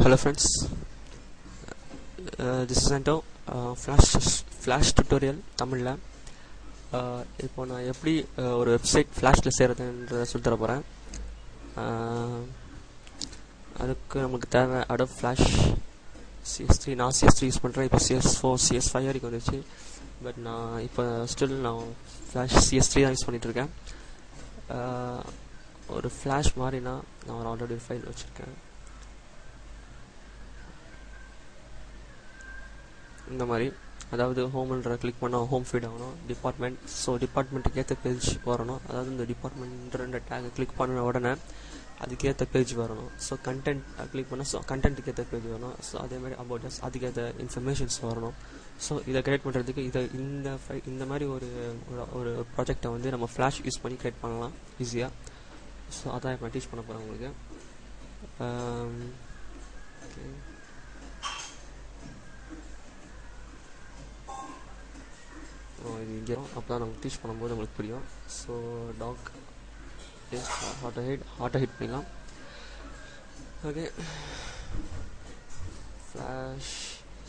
Hello friends, this is Anto. Flash tutorial தமிழில் இப்போ நான் எப்படி ஒரு வெப்சைட் ஃப்ளாஷில் செய்கிறதுன்றதை சொல்லி தர போகிறேன். அதுக்கு நமக்கு தேவை Adobe Flash CS3. நான் CS3 யூஸ் பண்ணுறேன். இப்போ CS4 CS5 வரைக்கும் வந்துச்சு. பட் நான் இப்போ நான் Flash CS3 தான் யூஸ் பண்ணிகிட்ருக்கேன். ஒரு ஃப்ளாஷ் மாதிரினா நான் ஒரு ஆல்ரெடி ஒரு ஃபைல் வச்சுருக்கேன். இந்த மாதிரி, அதாவது ஹோம்ன்ற கிளிக் பண்ணால் ஹோம் ஃபீட் ஆகணும். டிபார்ட்மெண்ட், ஸோ டிபார்ட்மெண்ட்டுக்கு ஏற்ற பேஜ் வரணும். அதாவது இந்த டிபார்ட்மெண்ட்ன்ற டேகை கிளிக் பண்ண உடனே அதுக்கேற்ற பேஜ் வரணும். ஸோ கண்டென்ட் கிளிக் பண்ணால் ஸோ கண்டென்ட்டுக்கு ஏற்ற பேஜ் வரணும். ஸோ அதேமாதிரி அபவுட் அஸ் அதுக்கேற்ற இன்ஃபர்மேஷன்ஸ் வரணும். ஸோ இதை கிரியேட் பண்ணுறதுக்கு இந்த மாதிரி ஒரு ப்ராஜெக்டை வந்து நம்ம ஃப்ளாஷ் யூஸ் பண்ணி கிரியேட் பண்ணலாம் ஈஸியாக. ஸோ அதான் இப்போ நான் டீச் பண்ண போகிறேன் உங்களுக்கு. ஓகே, இது இங்கே அப்போ தான் நமக்கு டீச் பண்ணும்போது உங்களுக்கு புரியும். ஸோ டாக் ஹாட்டை ஹிட் பண்ணிடலாம். Okay, flash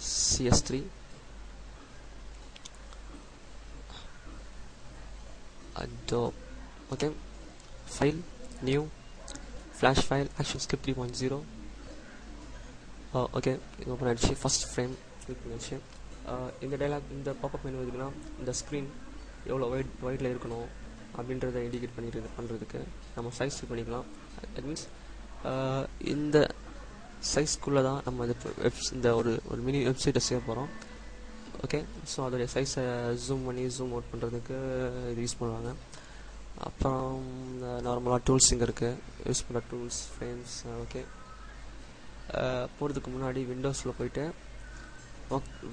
CS3 Adobe. Okay, file, new flash file, action script 3.0. Okay, இது ஓப்பன் ஆகிடுச்சு. ஃபஸ்ட் ஃப்ரேம் கிளிக் பண்ணிடுச்சு. இந்த டைலாக், இந்த பாப்பப் மெனு எதுக்குன்னா, இந்த ஸ்க்ரீன் எவ்வளோ வைட்டில் இருக்கணும் அப்படின்றத இண்டிகேட் பண்ணுறதுக்கு நம்ம சைஸ் பண்ணிக்கலாம். தட் மீன்ஸ் இந்த சைஸ்க்குள்ளே தான் நம்ம இந்த ஒரு மினி வெப்சைட்டை செய்ய போகிறோம். ஓகே, ஸோ அதோடைய சைஸை ஜூம் அவுட் பண்ணுறதுக்கு இது யூஸ் பண்ணுவாங்க. அப்புறம் நார்மலாக டூல்ஸ் இங்கே இருக்குது, யூஸ் பண்ணுற டூல்ஸ், ஃப்ரேம்ஸ். ஓகே, போகிறதுக்கு முன்னாடி விண்டோஸில் போயிட்டு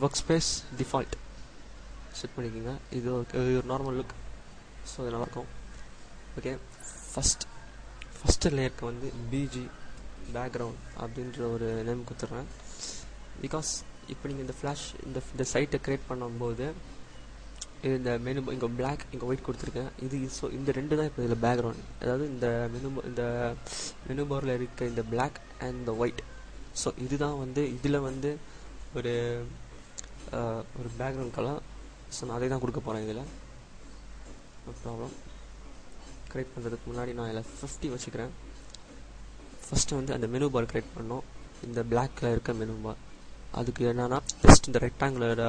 ஒர்க் ஸ்பேஸ் டிஃபால்ட் செட் பண்ணிக்கோங்க. இது ஒரு நார்மல் லுக். ஸோ இது நல்லாயிருக்கும். ஓகே, ஃபஸ்ட்டு லேயருக்கு வந்து பிஜி பேக்ரவுண்ட் அப்படின்ற ஒரு நேம் கொடுத்துட்றேன். பிகாஸ் இப்போ நீங்கள் இந்த ஃப்ளாஷ் இந்த சைட்டை க்ரியேட் பண்ணும்போது இந்த மெனு இங்கே பிளாக், இங்கே ஒயிட் கொடுத்துருக்கேன். ஸோ இந்த ரெண்டு தான் இப்போ இதில் பேக்ரவுண்ட். அதாவது இந்த மெனு பாரில் இருக்க இந்த பிளாக் அண்ட் இந்த ஒயிட். ஸோ இதுதான் வந்து இதில் வந்து ஒரு பேக்ரவுண்ட் கலர். ஸோ நான் அதே தான் கொடுக்க போகிறேன் இதில். No problem. க்ரியேட் பண்ணுறதுக்கு முன்னாடி நான் இதில் 50 வச்சுக்கிறேன். ஃபஸ்ட்டு வந்து அந்த மெனு பார் க்ரியேட் பண்ணோம். இந்த பிளாக்கில் இருக்க மெனு பார், அதுக்கு என்னென்னா ஜஸ்ட் இந்த ரெக்டாங்குலர்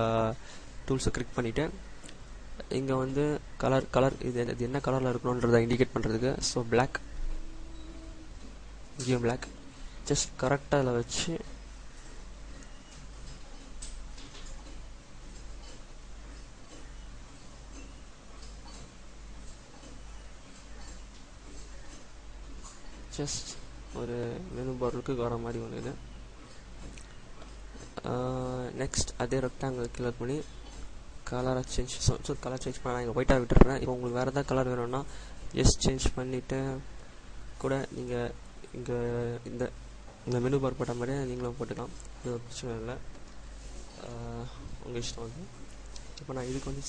டூல்ஸை கிளிக் பண்ணிவிட்டு இங்கே வந்து கலர் இது என்ன கலரில் இருக்கணுன்றதை இண்டிகேட் பண்ணுறதுக்கு. ஸோ பிளாக், இங்கேயும் பிளாக், ஜஸ்ட் கரெக்டாக அதில் வச்சு ஜஸ்ட் ஒரு மெனு பாருக்கு வர மாதிரி ஒன்று இது. நெக்ஸ்ட் அதே ரெக்டாங்கிள் கிளிக் பண்ணி கலரை சேஞ்ச் கலர் சேஞ்ச் பண்ண நான் இங்கே ஒயிட்டாக விட்டுறேன். இப்போ உங்களுக்கு வேறு ஏதாவது கலர் வேணும்னா ஜஸ்ட் சேஞ்ச் பண்ணிவிட்டு கூட நீங்கள் இங்கே இந்த மெனு பார் போட்ட மாதிரியே நீங்களும் போட்டுக்கலாம். இது ஒரு பிரச்சனை இல்லை, உங்கள் இஷ்டம் வந்து. இப்போ நான் இதுக்கு வந்து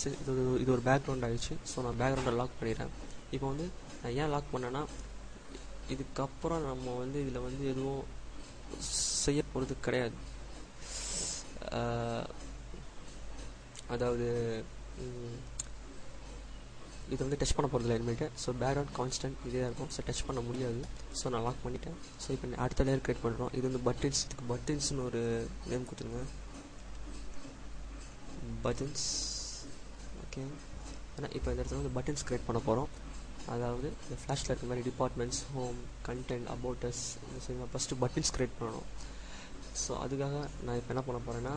இது ஒரு பேக்ரவுண்ட் ஆகிடுச்சு. ஸோ நான் பேக்ரவுண்டை லாக் பண்ணிடுறேன். இப்போ வந்து நான் ஏன் லாக் பண்ணேன்னா, இதுக்கப்புறம் நம்ம வந்து இதில் வந்து எதுவும் செய்ய போகிறது கிடையாது. அதாவது இது வந்து டச் பண்ண போகிறதில்ல இனிமேட்டு. ஸோ பேக்ரவுண்ட் கான்ஸ்டன்ட் இதே இருக்கும். ஸோ டச் பண்ண முடியாது. ஸோ நான் லாக் பண்ணிட்டேன். ஸோ இப்போ அடுத்த லேயர் க்ரியேட் பண்ணுறோம். இது வந்து பட்டன்ஸ். இதுக்கு பட்டன்ஸ்னு ஒரு நேம் கொடுத்துருங்க, பட்டன்ஸ். ஓகே, ஆனால் இப்போ இந்த இடத்துல வந்து பட்டன்ஸ் க்ரியேட் பண்ண போகிறோம். அதாவது இந்த ஃப்ளாஷில் இருக்க மாதிரி departments, home, content, about us, first buttons create பண்ணணும். ஸோ அதுக்காக நான் இப்போ என்ன பண்ண போகிறேன்னா,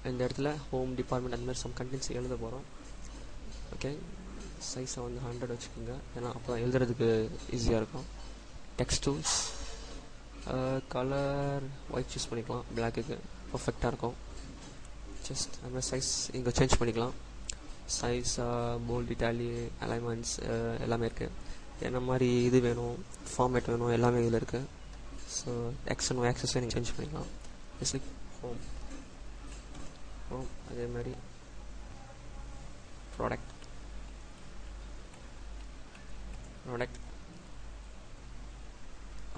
இந்த இடத்துல ஹோம், டிபார்ட்மெண்ட் அந்த மாதிரி சம் கண்டென்ட்ஸ் எழுத போகிறோம். ஓகே, சைஸை வந்து 100 வச்சுக்கோங்க, ஏன்னா அப்போ தான் எழுதுறதுக்கு ஈஸியாக இருக்கும். Text tools, colour white choose பண்ணிக்கலாம், பிளாக்குக்கு பர்ஃபெக்டாக இருக்கும். ஜஸ்ட் அந்த சைஸ் இங்கே சேஞ்ச் பண்ணிக்கலாம். சைஸ், போல்ட், இட்டாலி, அலைன்மெண்ட்ஸ் எல்லாமே இருக்குது. என்ன மாதிரி இது வேணும், ஃபார்மேட் வேணும், எல்லாமே இதில் இருக்குது. ஸோ எக்ஸ் அண்ட் ஒய் ஆக்சஸை நீங்கள் சேஞ்ச் பண்ணிக்கலாம். ஜஸ்ட் ஹோம், அதே மாதிரி ப்ராடக்ட்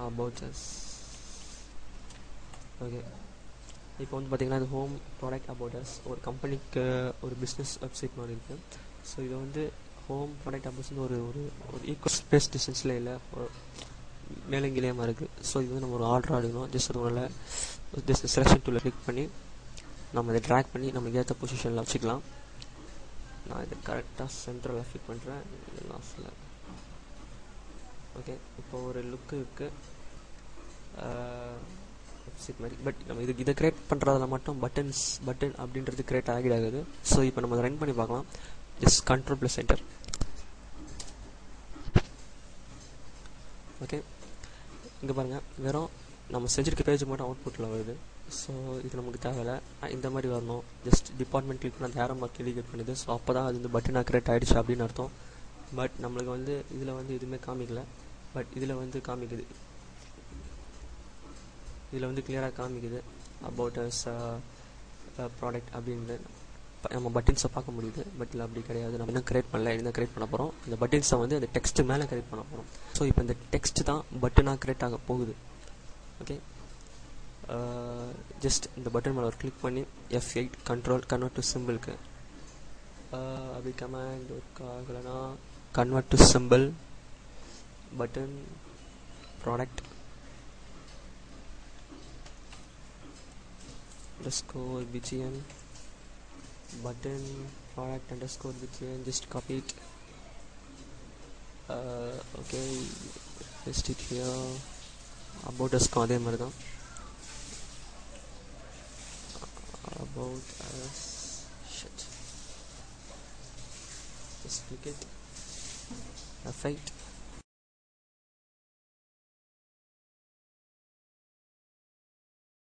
about us, ஓகே, இப்போ வந்து பார்த்தீங்கன்னா இது ஹோம் ப்ராடக்ட் அபவுட் அஸ் ஒரு கம்பெனிக்கு ஒரு பிஸ்னஸ் வெப்சைட் மாதிரி இருக்குது. ஸோ இது வந்து ஹோம் ப்ராடக்ட் அபவுட்ஸ் ஒரு ஒரு ஒரு ஈக்குவல் ஸ்பேஸ் டிஸ்டன்ஸில் இல்லை, மேலங்கிலேயமாக இருக்குது. ஸோ இது வந்து நம்ம ஒரு ஆர்டர் ஆடிக்கணும். ஜஸ்ட் அதனால ஜஸ்ட் செலெக்ஷன் டூலில் கிளிக் பண்ணி நம்ம இதை ட்ராக் பண்ணி நம்மளுக்கு ஏற்ற பொசிஷனில் வச்சுக்கலாம். நான் இதை கரெக்டாக சென்டரில் ஃபிட் பண்ணுறேன் லாஸ்ட்டில். ஓகே, இப்போ ஒரு லுக்கு இருக்குது வெப்சைட் மாதிரி. பட் நம்ம இதை கிரியேட் பண்ணுறதுல மட்டும் பட்டன் அப்படின்றது கிரியேட் ஆகிடாகுது. ஸோ இப்போ நம்ம அதை ரன் பண்ணி பார்க்கலாம். Just Ctrl+Enter. ஓகே, இங்கே பாருங்கள், வெறும் நம்ம செஞ்சுருக்க பேஜ் மட்டும் அவுட்புட்டில் வருது. ஸோ இது நமக்கு தேவையில்லை, இந்த மாதிரி வரணும். ஜஸ்ட் டிபார்ட்மெண்ட் கிளிக் பண்ண அந்த ஏரோ மார்க் இண்டிகேட் பண்ணுது. ஸோ அப்போ தான் அது இந்த பட்டனாக கிரியேட் ஆகிடுச்சு அப்படின்னு அர்த்தம். பட் நம்மளுக்கு வந்து இதில் வந்து எதுவுமே காமிக்கல. பட் இதில் வந்து காமிக்குது, இதில் வந்து கிளியராக காமிக்குது அபவுட் அஸ் ப்ராடக்ட் அப்படின்னு நம்ம பட்டன்ஸை பார்க்க முடியுது. பட் இல்லை அப்படி கிடையாது. நம்ம இன்னும் கிரியேட் பண்ணல, என்ன கிரியேட் பண்ண போகிறோம், இந்த பட்டன்ஸை வந்து அந்த டெக்ஸ்ட் மேலே கிரியேட் பண்ண போகிறோம். ஸோ இப்போ இந்த டெக்ஸ்ட் தான் பட்டனாக கிரியேட் ஆக போகுது. ஓகே, ஜஸ்ட் இந்த பட்டன் மேலே ஒரு கிளிக் பண்ணி F8 கண்ட்ரோல் கன்வெர்ட் டு சிம்பிளுக்கு அப்படி கமாண்ட் ஒர்க் ஆகலைன்னா convert to simple button product underscore bgn button product underscore bgn. Just copy it. Okay, paste it here. About us அதே மாதிரி தான் about us. Shit, just click it. F8